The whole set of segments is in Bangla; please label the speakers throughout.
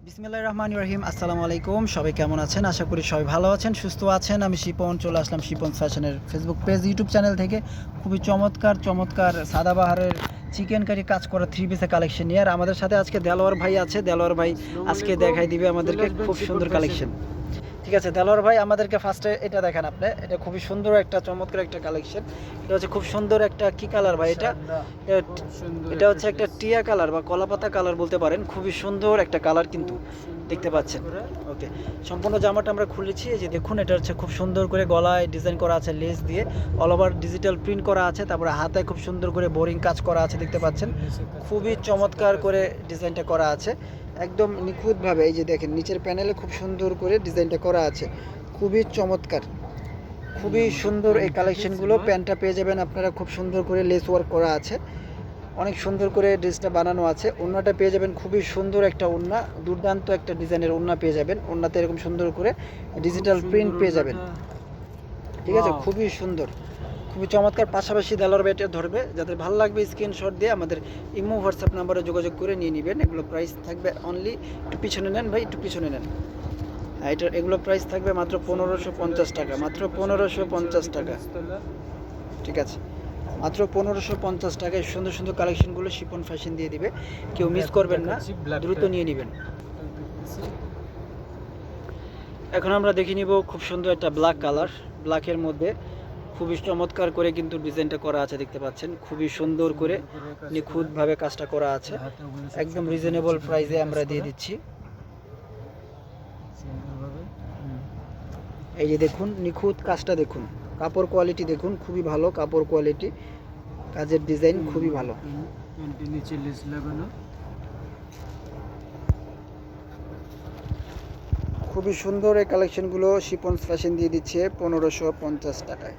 Speaker 1: বিসমিল্লাহির রহমানির রহিম। আসসালামু আলাইকুম। সবাই কেমন আছেন? আশা করি সবাই ভালো আছেন, সুস্থ আছেন। আমি শিপন চলে আসলাম শিপন ফ্যাশনের ফেসবুক পেজ, ইউটিউব চ্যানেল থেকে খুবই চমৎকার চমৎকার সাদাবাহারের চিকেন কারি কাজ করা থ্রি পিসের কালেকশন নিয়ে। আর আমাদের সাথে আজকে দেলোয়ার ভাই আছে। দেলোয়ার ভাই আজকে দেখাই দিবে আমাদেরকে খুব সুন্দর কালেকশন। ঠিক আছে দেলোয়ার ভাই, আমাদেরকে ফার্স্টে এটা দেখেন আপনি। এটা খুবই সুন্দর একটা চমৎকার একটা কালেকশন। এটা হচ্ছে খুব সুন্দর একটা কি কালার ভাই এটা? এটা হচ্ছে একটা টিয়া কালার বা কলাপাতা কালার বলতে পারেন। খুবই সুন্দর একটা কালার কিন্তু দেখতে পাচ্ছেন। ওকে, সম্পূর্ণ জামাটা আমরা খুলেছি। এই যে দেখুন, এটা হচ্ছে খুব সুন্দর করে গলায় ডিজাইন করা আছে লেস দিয়ে, অল ওভার ডিজিটাল প্রিন্ট করা আছে। তারপরে হাতে খুব সুন্দর করে বোরিং কাজ করা আছে দেখতে পাচ্ছেন। খুবই চমৎকার করে ডিজাইনটা করা আছে, একদম নিখুঁতভাবে। এই যে দেখেন নিচের প্যানেলে খুব সুন্দর করে ডিজাইনটা করা আছে, খুবই চমৎকার, খুবই সুন্দর এই কালেকশনগুলো। প্যান্টটা পেয়ে যাবেন আপনারা খুব সুন্দর করে লেস ওয়ার্ক করা আছে, অনেক সুন্দর করে ড্রেসটা বানানো আছে। ওড়নাটা পেয়ে যাবেন খুবই সুন্দর একটা ওড়না, দুর্দান্ত একটা ডিজাইনের ওড়না পেয়ে যাবেন। ওড়নাতে এরকম সুন্দর করে ডিজিটাল প্রিন্ট পেয়ে যাবেন। ঠিক আছে, খুবই সুন্দর, খুবই চমৎকার। পাশাপাশি দেলোয়ার ব্যাটে ধরবে, যাদের ভালো লাগবে স্ক্রিনশট দিয়ে আমাদের ইমো হোয়াটসঅ্যাপ নাম্বারে যোগাযোগ করে নিয়ে নেবেন। এগুলো প্রাইস থাকবে অনলি, একটু পিছনে নেন ভাই, একটু পিছনে নেন। এগুলো প্রাইস থাকবে মাত্র 1550 টাকা, মাত্র 1550 টাকা। ঠিক আছে, মাত্র 1550 টাকায় সুন্দর সুন্দর কালেকশনগুলো শিপন ফ্যাশন দিয়ে দিবে। কেউ মিস করবেন না, দ্রুত নিয়ে নেবেন। এখন আমরা দেখে নিব খুব সুন্দর একটা ব্ল্যাক কালার, ব্ল্যাকের মধ্যে খুবই চমৎকার করে কিন্তু ডিজাইনটা করা আছে দেখতে পাচ্ছেন। খুবই সুন্দর করে নিখুঁতভাবে কাজটা করা আছে, একদম রিজনেবল প্রাইসে আমরা দিয়ে দিচ্ছি। এই যে দেখুন নিখুঁত কাজটা দেখুন, কাপড় কোয়ালিটি দেখুন, খুবই ভালো কাপড় কোয়ালিটি, কাজের ডিজাইন খুবই ভালো।
Speaker 2: নিচে লেস লাগানো,
Speaker 1: খুবই সুন্দর এই কালেকশনগুলো শিপন ফ্যাশন দিয়ে দিচ্ছে 1550 টাকায়,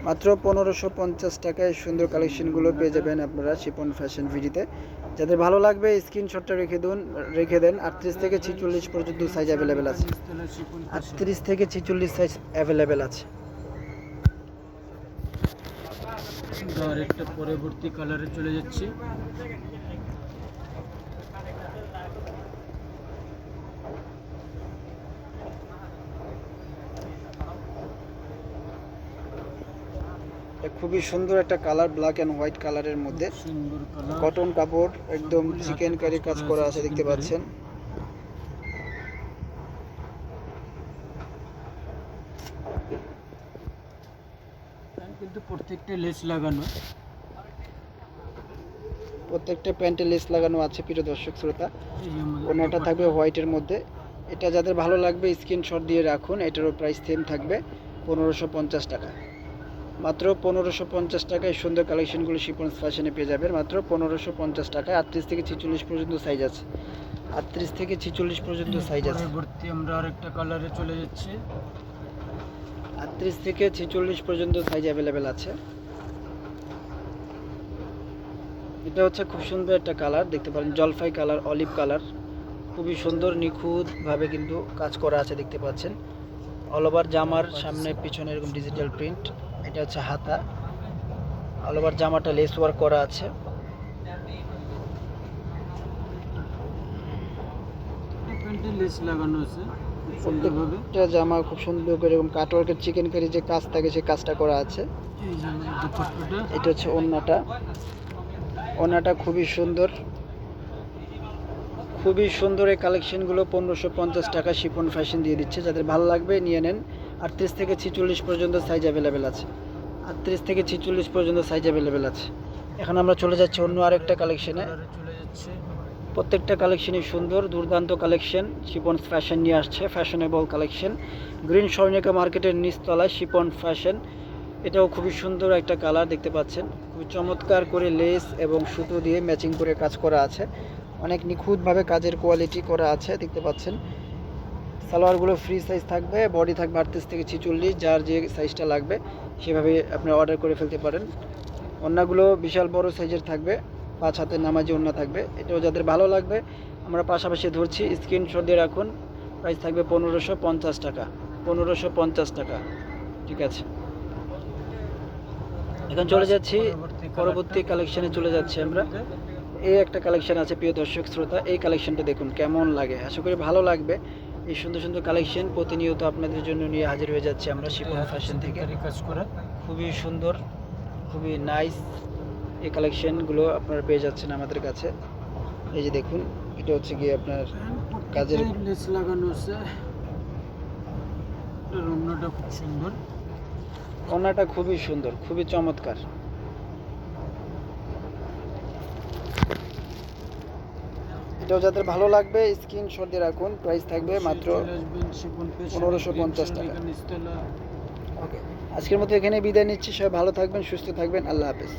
Speaker 1: মাত্র 1550 টাকায় সুন্দর কালেকশনগুলো পেয়ে যাবেন আপনারা শিপন ফ্যাশন ভিডিতে। যাদের ভালো লাগবে স্ক্রিনশটটা রেখে দেন। 38 থেকে 46 পর্যন্ত সাইজ অ্যাভেলেবেল আছে, 38 থেকে 46 সাইজ অ্যাভেলেবেল আছে।
Speaker 2: আরেকটা পরবর্তী কালারে চলে যাচ্ছি।
Speaker 1: খুবই সুন্দর একটা কালার, ব্ল্যাক অ্যান্ড হোয়াইট কালারের মধ্যে,
Speaker 2: সুন্দর কালার,
Speaker 1: কটন কাপড়, একদম চিকেন কারি কাজ করা আছে দেখতে পাচ্ছেন।
Speaker 2: কিন্তু প্রত্যেকটা লেস লাগানো,
Speaker 1: প্রত্যেকটা প্যান্টে লেস লাগানো আছে প্রিয় দর্শক শ্রোতা।
Speaker 2: এই যে আমাদের
Speaker 1: ওনাটা থাকবে হোয়াইটের মধ্যে। এটা যাদের ভালো লাগবে স্ক্রিনশট দিয়ে রাখুন। এটারও প্রাইস সেম থাকবে 1550 টাকা, মাত্র 1550 টাকায় সুন্দর কালেকশনগুলো শিপন ফ্যাশনে পেয়ে যাবেন মাত্র 1550 টাকায়। 38 থেকে 46 পর্যন্ত সাইজ আছে, 38 থেকে 46 পর্যন্ত সাইজ আছে।
Speaker 2: পরবর্তী আমরা আরেকটা কালারে চলে যাচ্ছি।
Speaker 1: 38 থেকে 46 পর্যন্ত সাইজ অ্যাভেলেবেল আছে। এটা হচ্ছে খুব সুন্দর একটা কালার দেখতে পারেন, জলপাই কালার, অলিভ কালার, খুবই সুন্দর নিখুঁতভাবে কিন্তু কাজ করা আছে দেখতে পাচ্ছেন। অল ওভার জামার সামনে পিছনে এরকম ডিজিটাল প্রিন্ট। এটা হচ্ছে হাতা, অল ওভার জামাটা লেস ওয়ার্ক করা আছে।
Speaker 2: প্যান্টে লেস লাগানো আছে খুব সুন্দরভাবে।
Speaker 1: প্রত্যেকটা জামা খুব সুন্দর করে এরকম কাটওয়ার্কের চিকেন কারি যে কাজ থাকে সেই কাজটা করা আছে।
Speaker 2: এই যে আমাদের দুপাট্টাটা,
Speaker 1: এটা হচ্ছে ওড়নাটা, ওড়নাটা খুবই সুন্দর, খুবই সুন্দর এই কালেকশনগুলো 1550 টাকা শিপন ফ্যাশন দিয়ে দিচ্ছে। যাদের ভালো লাগবে নিয়ে নেন। 38 থেকে 46 পর্যন্ত সাইজ অ্যাভেলেবেল আছে, 38 থেকে 46 পর্যন্ত সাইজ অ্যাভেলেবেল আছে। এখন আমরা চলে যাচ্ছি অন্য আরেকটা কালেকশনে।
Speaker 2: কালারে চলে যাচ্ছে।
Speaker 1: প্রত্যেকটা কালেকশনই সুন্দর, দুর্দান্ত কালেকশন শিপন ফ্যাশন নিয়ে আসছে, ফ্যাশনেবল কালেকশন। গ্রিন স্বর্ণিকা মার্কেটের নিচতলায় শিপন ফ্যাশন। এটাও খুবই সুন্দর একটা কালার দেখতে পাচ্ছেন, খুবই চমৎকার করে লেস এবং সুতো দিয়ে ম্যাচিং করে কাজ করা আছে, অনেক নিখুঁতভাবে কাজের কোয়ালিটি করা আছে দেখতে পাচ্ছেন। সালোয়ারগুলো ফ্রি সাইজ থাকবে, বডি থাকবে 38 থেকে 46, যার যে সাইজটা লাগবে সেভাবে আপনি অর্ডার করে ফেলতে পারেন। ওড়নাগুলো বিশাল বড় সাইজের থাকবে, 5 হাতের নামাজি ওড়না থাকবে। এটাও যাদের ভালো লাগবে আমরা পাশাপাশি ধরছি, স্ক্রিনশট দিয়ে রাখুন। প্রাইস থাকবে 1550 টাকা, 1550 টাকা। ঠিক আছে, এখন চলে যাচ্ছি পরবর্তী কালেকশনে চলে যাচ্ছি আমরা। এই একটা কালেকশন আছে প্রিয় দর্শক শ্রোতা, এই কালেকশনটা দেখুন কেমন লাগে, আশা করি ভালো লাগবে। এই সুন্দর সুন্দর কালেকশন প্রতিনিয়ত আপনাদের জন্য নিয়ে হাজির হয়ে যাচ্ছে আমরা শিপন ফ্যাশন থেকে।
Speaker 2: চিকেনকারি কাজ করা।
Speaker 1: খুবই সুন্দর, খুবই নাইস এই কালেকশনগুলো আপনারা পেয়ে যাচ্ছেন আমাদের কাছে। এই যে দেখুন, এটা হচ্ছে গিয়ে আপনার কাজের
Speaker 2: প্রত্যেকটাই লেস লাগানো আছে। এটার ওড়নাটা খুব সুন্দর।
Speaker 1: ওড়নাটা খুবই সুন্দর, খুবই চমৎকার। এটাও যাদের ভালো লাগবে স্ক্রিনশট দিয়ে রাখুন, প্রাইস থাকবে মাত্র
Speaker 2: চলে আসবেন শিপন ফ্যাশন,
Speaker 1: 1550 টাকা।
Speaker 2: এখানে নিচতলা।
Speaker 1: ওকে, আজকের মতো এখানে বিদায় নিচ্ছি। সবাই ভালো থাকবেন, সুস্থ থাকবেন, আল্লাহ হাফেজ।